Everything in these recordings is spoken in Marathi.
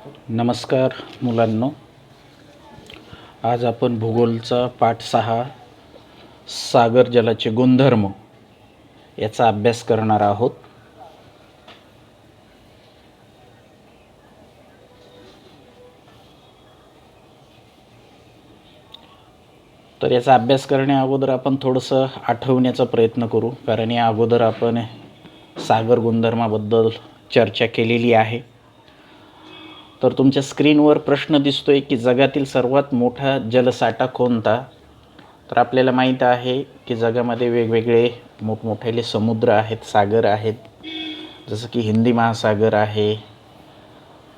नमस्कार मुलांनो, आज आपण भूगोलचा पाठ 6 सागर जलाचे गुणधर्म याचा अभ्यास करणार आहोत. तर याचा अभ्यास करण्या अगोदर आपण थोडंसं आठवण्याचा प्रयत्न करू, कारण या अगोदर आपण सागर गुणधर्माबद्दल चर्चा केलेली आहे. तर तुमच्या स्क्रीनवर प्रश्न दिसतोय की जगातील सर्वात मोठा जलसाठा कोणता? तर आपल्याला माहीत आहे की जगामध्ये वेगवेगळे मोठमोठे समुद्र आहेत, सागर आहेत. जसं की हिंदी महासागर आहे,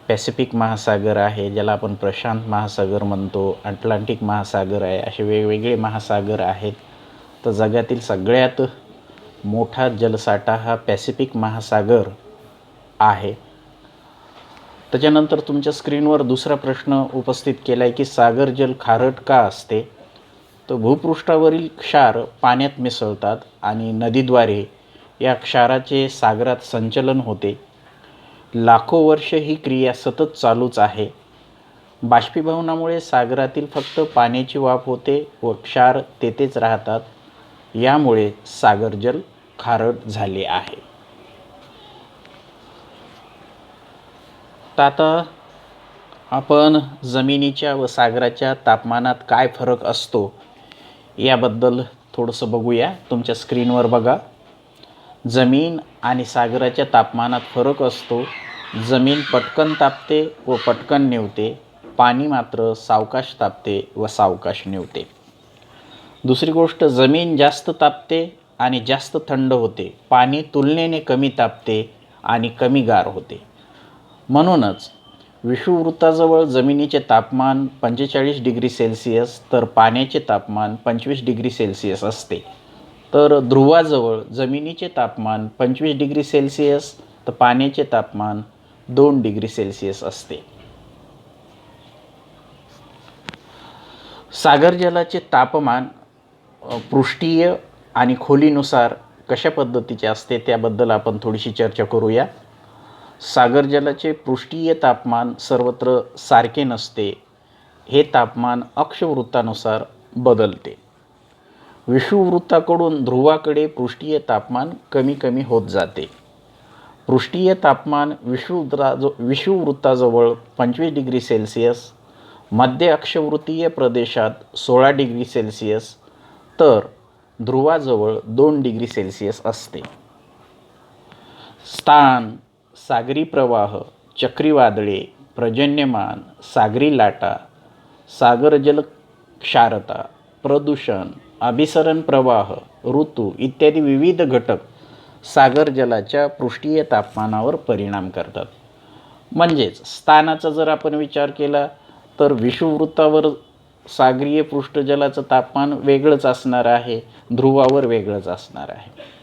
पॅसिफिक महासागर आहे, ज्याला आपण प्रशांत महासागर म्हणतो, अटलांटिक महासागर आहे, असे वेगवेगळे महासागर आहेत. तर जगातील सगळ्यात मोठा जलसाठा हा पॅसिफिक महासागर आहे. त्याच्यानंतर तुमच्या स्क्रीनवर दुसरा प्रश्न उपस्थित केला आहे की सागर जल खारट का असते? तर भूपृष्ठावरील क्षार पाण्यात मिसळतात आणि नदीद्वारे या क्षाराचे सागरात संचलन होते. लाखो वर्ष ही क्रिया सतत चालूच आहे. बाष्पीभवनामुळे सागरातील फक्त पाण्याची वाफ होते व क्षार तेथेच राहतात. यामुळे सागर जल खारट झाले आहे. तर आता आपण जमिनीच्या व सागराच्या तापमानात काय फरक असतो याबद्दल थोडंसं बघूया. तुमच्या स्क्रीनवर बघा. जमीन आणि सागराच्या तापमानात फरक असतो. जमीन पटकन तापते व पटकन निवते. पाणी मात्र सावकाश तापते व सावकाश निवते. दुसरी गोष्ट, जमीन जास्त तापते आणि जास्त थंड होते. पाणी तुलनेने कमी तापते आणि कमी गार होते. म्हणूनच विषुववृत्ताजवळ जमिनीचे तापमान 45 डिग्री सेल्सिअस तर पाण्याचे तापमान 25 डिग्री सेल्सिअस असते. तर ध्रुवाजवळ जमिनीचे तापमान 25 डिग्री सेल्सिअस तर पाण्याचे तापमान 2 डिग्री सेल्सिअस असते. सागर जलाचे तापमान पृष्ठीय आणि खोलीनुसार कशा पद्धतीचे असते त्याबद्दल आपण थोडीशी चर्चा करूया. सागर जलाचे पृष्ठीय तापमान सर्वत्र सारखे नसते. हे तापमान अक्षवृत्तानुसार बदलते. विषुववृत्ताकडून ध्रुवाकडे पृष्ठीय तापमान कमी कमी होत जाते. पृष्ठीय तापमान विषुववृत्ताजवळ 25 डिग्री सेल्सिअस, मध्य अक्षवृत्तीय प्रदेशात 16 डिग्री सेल्सिअस तर ध्रुवाजवळ 2 डिग्री सेल्सिअस असते. स्थान, सागरी प्रवाह, चक्रीवादळे, पर्जन्यमान, सागरी लाटा, सागरजल क्षारता, प्रदूषण, अभिसरण प्रवाह, ऋतू इत्यादी विविध घटक सागर जलाच्या पृष्ठीय तापमानावर परिणाम करतात. म्हणजेच स्थानाचा जर आपण विचार केला तर विषुववृत्तावर सागरीय पृष्ठजलाचं तापमान वेगळंच असणार आहे, ध्रुवावर वेगळंच असणार आहे.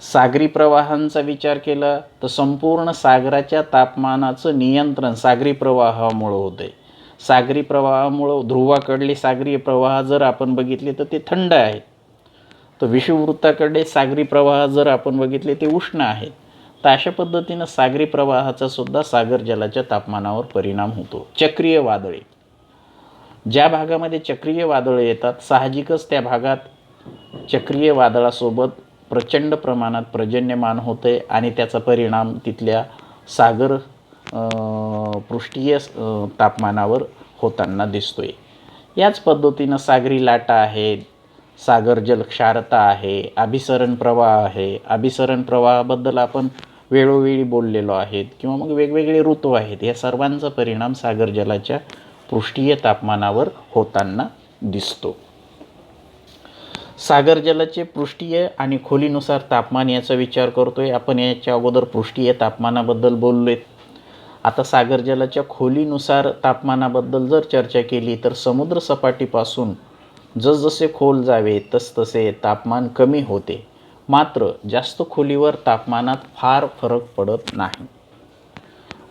सागरी प्रवाहांचा विचार केला तर संपूर्ण सागराच्या तापमानाचं नियंत्रण सागरी प्रवाहामुळे होते. सागरी प्रवाहामुळं ध्रुवाकडले सागरी प्रवाह जर आपण बघितले तर ते थंड आहेत, तर विषुववृत्ताकडे सागरी प्रवाह जर आपण बघितले ते उष्ण आहेत. तर अशा पद्धतीनं सागरी प्रवाहाचा सुद्धा सागर जलाच्या तापमानावर परिणाम होतो. चक्रीय वादळे, ज्या भागामध्ये चक्रीय वादळे येतात साहजिकच त्या भागात चक्रीय वादळासोबत प्रचंड प्रमाणात पर्जन्यमान होते आणि त्याचा परिणाम तिथल्या सागर पृष्ठीय तापमानावर होताना दिसतोय. याच पद्धतीनं सागरी लाटा आहेत, सागर जल क्षारता आहे, अभिसरण प्रवाह आहे. अभिसरण प्रवाहाबद्दल आपण वेळोवेळी बोललेलो आहेत किंवा मग वेगवेगळे ऋतू आहेत. या सर्वांचा परिणाम सागर जलाच्या पृष्ठीय तापमानावर होताना दिसतो. सागर जलाचे पृष्ठीय आणि खोलीनुसार तापमान याचा विचार करतोय आपण. याच्या अगोदर पृष्ठीय तापमानाबद्दल बोललोय. आता सागर जलाच्या खोलीनुसार तापमानाबद्दल जर चर्चा केली तर समुद्र सपाटीपासून जसजसे खोल जावे तसतसे तापमान कमी होते. मात्र जास्त खोलीवर तापमानात फार फरक पडत नाही.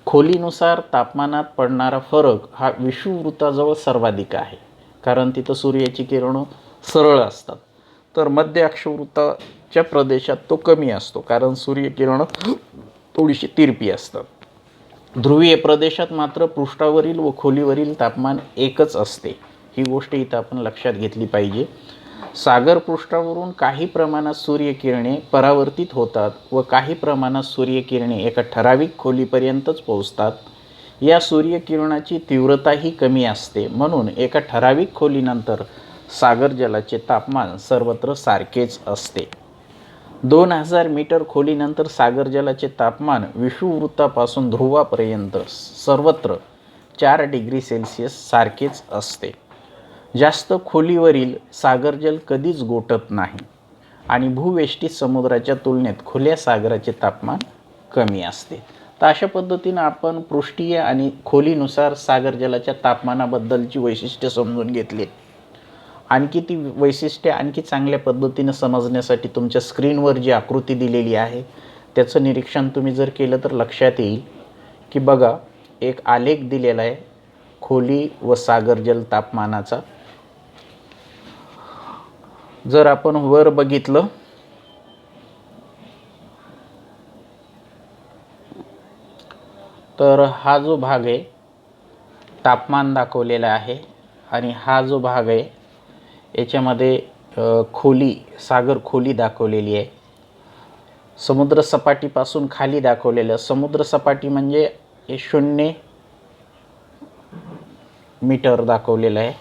खोलीनुसार तापमानात पडणारा फरक हा विषुववृत्ताजवळ सर्वाधिक आहे, कारण तिथं सूर्याची किरणं सरळ असतात. तर मध्य अक्षवृत्ताच्या प्रदेशात तो कमी असतो, कारण सूर्यकिरणं थोडीशी तिरपी असतात. ध्रुवीय प्रदेशात मात्र पृष्ठावरील व खोलीवरील तापमान एकच असते. ही गोष्ट इथं आपण लक्षात घेतली पाहिजे. सागर पृष्ठावरून काही प्रमाणात सूर्यकिरणे परावर्तित होतात व काही प्रमाणात सूर्यकिरणे एका ठराविक खोलीपर्यंतच पोहोचतात. या सूर्यकिरणाची तीव्रताही कमी असते, म्हणून एका ठराविक खोलीनंतर सागर जलाचे तापमान सर्वत्र सारखेच असते. 2000 मीटर खोलीनंतर सागर जलाचे तापमान विषुववृत्तापासून ध्रुवापर्यंत सर्वत्र 4 डिग्री सेल्सिअस सारखेच असते. जास्त खोलीवरील सागरजल कधीच गोठत नाही आणि भूवेष्टित समुद्राच्या तुलनेत खुल्या सागराचे तापमान कमी असते. तर अशा पद्धतीनं आपण पृष्ठीय आणि खोलीनुसार सागर जलाच्या तापमानाबद्दलची वैशिष्ट्ये समजून घेतली. आणखी ती वैशिष्ट्ये आणखी चांगल्या पद्धतीनं समजण्यासाठी तुमच्या स्क्रीनवर जी आकृती दिलेली आहे त्याचं निरीक्षण तुम्ही जर केलं तर लक्षात येईल की बघा, एक आलेख दिलेला आहे खोली व सागरजल तापमानाचा. जर आपण वर बघितलं तर हा जो भाग आहे तापमान दाखवलेला आहे आणि हा जो भाग आहे याच्यामध्ये खोली सागर खोली दाखवलेली आहे. समुद्र सपाटीपासून खाली दाखवलेलं, समुद्र सपाटी म्हणजे 0 मीटर दाखवलेलं आहे.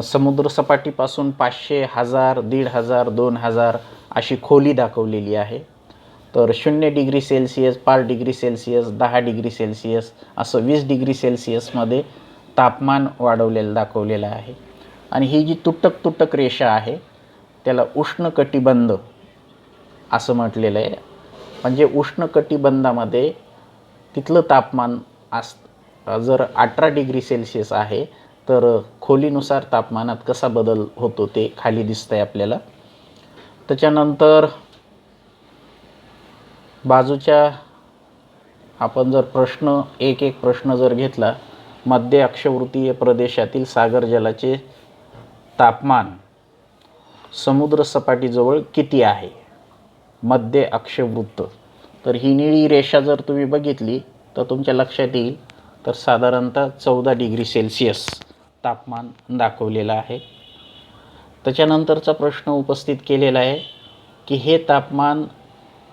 समुद्र सपाटीपासून 500, 1000, 1500, 2000 अशी खोली दाखवलेली आहे. तर 0 degree Celsius, 5 degree Celsius, 10 degree Celsius असं 20 डिग्री सेल्सिअसमध्ये तापमान वाढवलेलं दाखवलेलं आहे. आणि ही जी तुटक तुटक रेषा आहे त्याला उष्णकटिबंध असं म्हटलेलं आहे. म्हणजे उष्णकटिबंधामध्ये तिथलं तापमान जर 18 डिग्री सेल्सिअस आहे तर खोलीनुसार तापमानात कसा बदल होतो ते खाली दिसतंय आपल्याला. त्याच्यानंतर बाजूच्या आपण जर प्रश्न एक प्रश्न जर घेतला, मध्य अक्षवृत्तीय प्रदेशातील सागर जलाचे तापमान समुद्र सपाटीजवळ किती आहे? मध्य अक्षवृत्त. तर ही निळी रेषा जर तुम्ही बघितली तर तुमच्या लक्षात येईल तर साधारणतः 14 डिग्री सेल्सिअस तापमान दाखवलेलं आहे. त्याच्यानंतरचा प्रश्न उपस्थित केलेला आहे की हे तापमान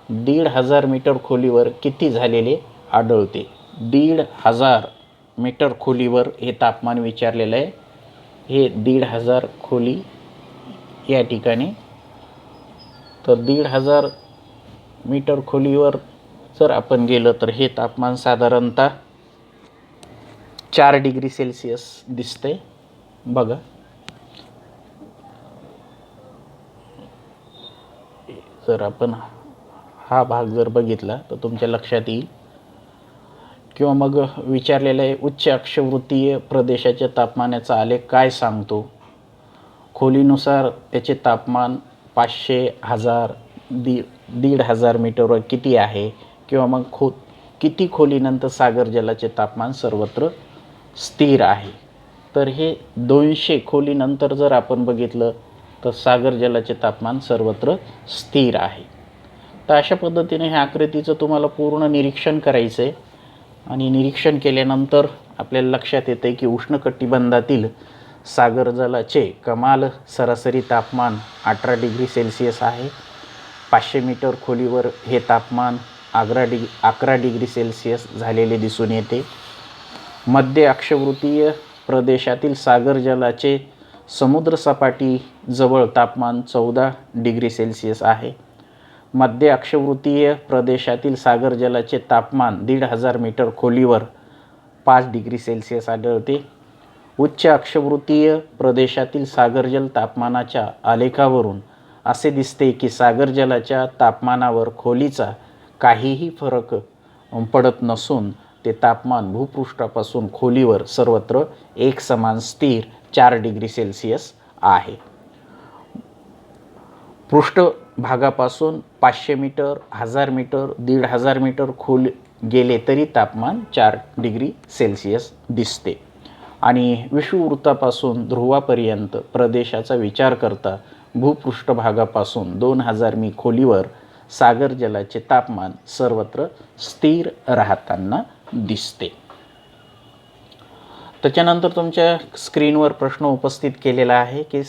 1500 मीटर खोलीवर किती झालेले आढळते? 1500 मीटर खोलीवर हे तापमान विचारलेलं आहे. हे 1500 खोली या ठिकाणी. तर 1500 मीटर खोलीवर जर आपण गेलं तर हे तापमान साधारणतः 4 डिग्री सेल्सिअस दिसते. बघा, जर आपण हा भाग जर बघितला तर तुमच्या लक्षात येईल. किंवा मग विचारलेलं आहे उच्च अक्षवृत्तीय प्रदेशाच्या तापमानाचा आलेख काय सांगतो? खोलीनुसार त्याचे तापमान 500, 1000, 1500 मीटरवर किती आहे? किंवा मग किती खोलीनंतर सागर जलाचे तापमान सर्वत्र स्थिर आहे? तर हे 200 खोलीनंतर जर आपण बघितलं तर सागर जलाचे तापमान सर्वत्र स्थिर आहे. तर अशा पद्धतीने ह्या आकृतीचं तुम्हाला पूर्ण निरीक्षण करायचं आहे. आणि निरीक्षण केल्यानंतर आपल्याला लक्षात येतं की उष्णकटिबंधातील सागर जलाचे कमाल सरासरी तापमान 18 डिग्री सेल्सिअस आहे. 500 मीटर खोलीवर हे तापमान 11 डिग्री सेल्सिअस झालेले दिसून येते. मध्य अक्षवृत्तीय प्रदेशातील सागर जलाचे समुद्र सपाटी जवळ तापमान 14 डिग्री सेल्सिअस आहे. मध्य अक्षवृत्तीय प्रदेशातील सागर जलाचे तापमान 1500 मीटर खोलीवर 5 डिग्री सेल्सिअस आढळते. उच्च अक्षवृत्तीय प्रदेशातील सागरजल तापमानाच्या आलेखावरून असे दिसते की सागर जलाच्या तापमानावर खोलीचा काहीही फरक पडत नसून ते तापमान भूपृष्ठापासून खोलीवर सर्वत्र एकसमान स्थिर 4 डिग्री सेल्सिअस आहे. पृष्ठभागापासून 500 मीटर, 1000 मीटर, 1500 मीटर खोल गेले तरी तापमान 4 डिग्री सेल्सिअस दिसते. आणि विषुववृत्तापासून ध्रुवापर्यंत प्रदेशाचा विचार करता भूपृष्ठभागापासून 2000 मी खोलीवर सागर जलाचे तापमान सर्वत्र स्थिर राहताना दिसते. त्याच्यानंतर तुमच्या स्क्रीनवर प्रश्न उपस्थित केलेला आहे की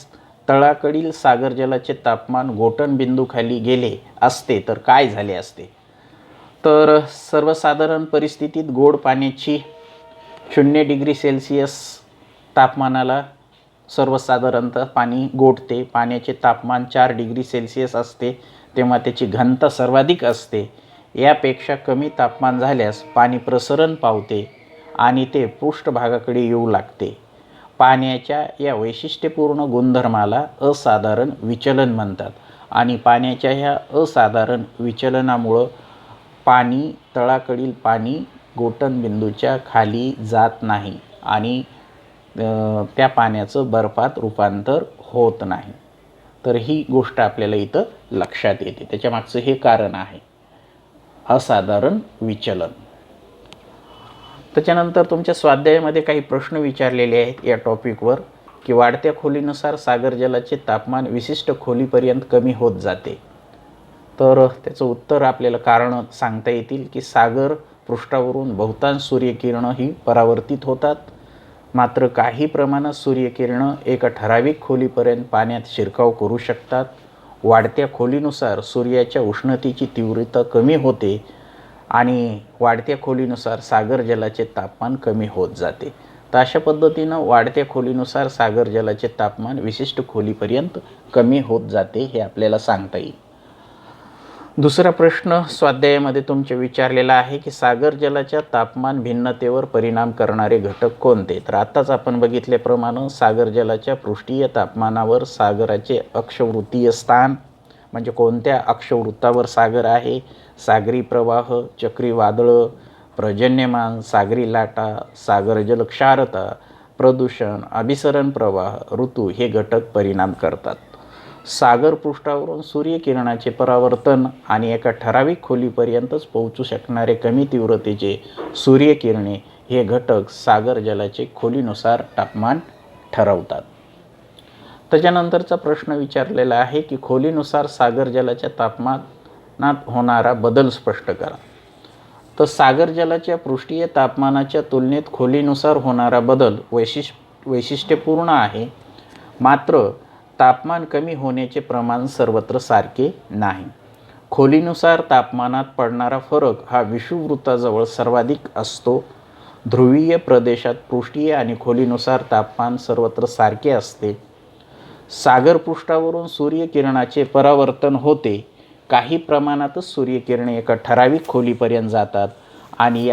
तळाकडील सागर जलाचे तापमान गोठणबिंदूखाली गेले असते तर काय झाले असते. तर सर्वसाधारण परिस्थितीत गोड पाण्याची 0 डिग्री सेल्सिअस तापमानाला सर्वसाधारणतः पाणी गोठते. पाण्याचे तापमान 4 डिग्री सेल्सिअस असते तेव्हा त्याची घनता सर्वाधिक असते. यापेक्षा कमी तापमान झाल्यास पाणी प्रसरण पावते आणि ते पृष्ठभागाकडे येऊ लागते. पाण्याच्या या वैशिष्ट्यपूर्ण गुणधर्माला असाधारण विचलन म्हणतात आणि पाण्याच्या ह्या असाधारण विचलनामुळं तळाकडील पाणी गोठणबिंदूच्या खाली जात नाही आणि त्या पाण्याचं बर्फात रूपांतर होत नाही. तर ही गोष्ट आपल्याला इथं लक्षात येते. त्याच्यामागचं हे कारण आहे असाधारण विचलन. त्याच्यानंतर तुमच्या स्वाध्यायामध्ये काही प्रश्न विचारलेले आहेत या टॉपिकवर की वाढत्या खोलीनुसार सागर जलाचे तापमान विशिष्ट खोलीपर्यंत कमी होत जाते. तर त्याचं उत्तर आपल्याला कारण सांगता येतील की सागर पृष्ठावरून बहुतांश सूर्यकिरणं ही परावर्तित होतात. मात्र काही प्रमाणात सूर्यकिरणं एका ठराविक खोलीपर्यंत पाण्यात शिरकाव करू शकतात. वाढत्या खोलीनुसार सूर्याच्या उष्णतेची तीव्रता कमी होते आणि वाढत्या खोलीनुसार सागर जलाचे तापमान कमी होत जाते. तर अशा पद्धतीनं वाढत्या खोलीनुसार सागर जलाचे तापमान विशिष्ट खोलीपर्यंत कमी होत जाते हे आपल्याला सांगता येईल. दुसरा प्रश्न स्वाध्यायामध्ये तुमचे विचारलेला आहे की सागर जलाच्या तापमान भिन्नतेवर परिणाम करणारे घटक कोणते. तर आत्ताच आपण बघितल्याप्रमाणे सागर जलाच्या पृष्ठीय तापमानावर सागराचे अक्षवृत्तीय स्थान म्हणजे कोणत्या अक्षवृत्तावर सागर आहे, सागरी प्रवाह, चक्रीवादळं, पर्जन्यमान, सागरी लाटा, सागरजल क्षारता, प्रदूषण, अभिसरण प्रवाह, ऋतू हे घटक परिणाम करतात. सागर पृष्ठावरून सूर्यकिरणाचे परावर्तन आणि एका ठराविक खोलीपर्यंतच पोहोचू शकणारे कमी तीव्रतेचे सूर्यकिरणे हे घटक सागर जलाचे खोलीनुसार तापमान ठरवतात. त्याच्यानंतरचा प्रश्न विचारलेला आहे की खोलीनुसार सागर जलाच्या तापमानात होणारा बदल स्पष्ट करा. तर सागर जलाच्या पृष्ठीय तापमानाच्या तुलनेत खोलीनुसार होणारा बदल वैशिष्ट्यपूर्ण आहे. मात्र तापमान कमी होण्याचे प्रमाण सर्वत्र सारखे नाही. खोलीनुसार तापमानात पडणारा फरक हा विषुववृत्ताजवळ सर्वाधिक असतो. ध्रुवीय प्रदेशात पृष्ठीय आणि खोलीनुसार तापमान सर्वत्र सारखे असते. सागर पृष्ठावरून सूर्यकिरणाचे परावर्तन होते. काही प्रमाणातच सूर्यकिरणे एका ठराविक खोलीपर्यंत जातात आणि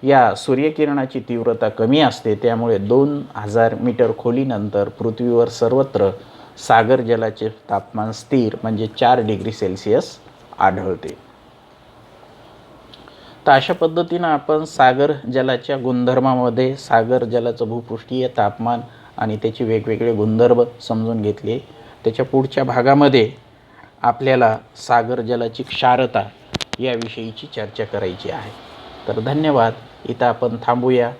या सूर्यकिरणाची तीव्रता कमी असते. त्यामुळे 2000 मीटर खोलीनंतर पृथ्वीवर सर्वत्र सागर जलाचे तापमान स्थिर म्हणजे 4 डिग्री सेल्सिअस आढळते. तर अशा पद्धतीनं आपण सागर जलाच्या गुणधर्मामध्ये सागर जलाचं भूपृष्ठीय तापमान आणि त्याचे वेगवेगळे गुणधर्म समजून घेतले. त्याच्या पुढच्या भागामध्ये आपल्याला सागर जलाची क्षारता याविषयीची चर्चा करायची आहे. तर धन्यवाद. इथं आपण थांबूया.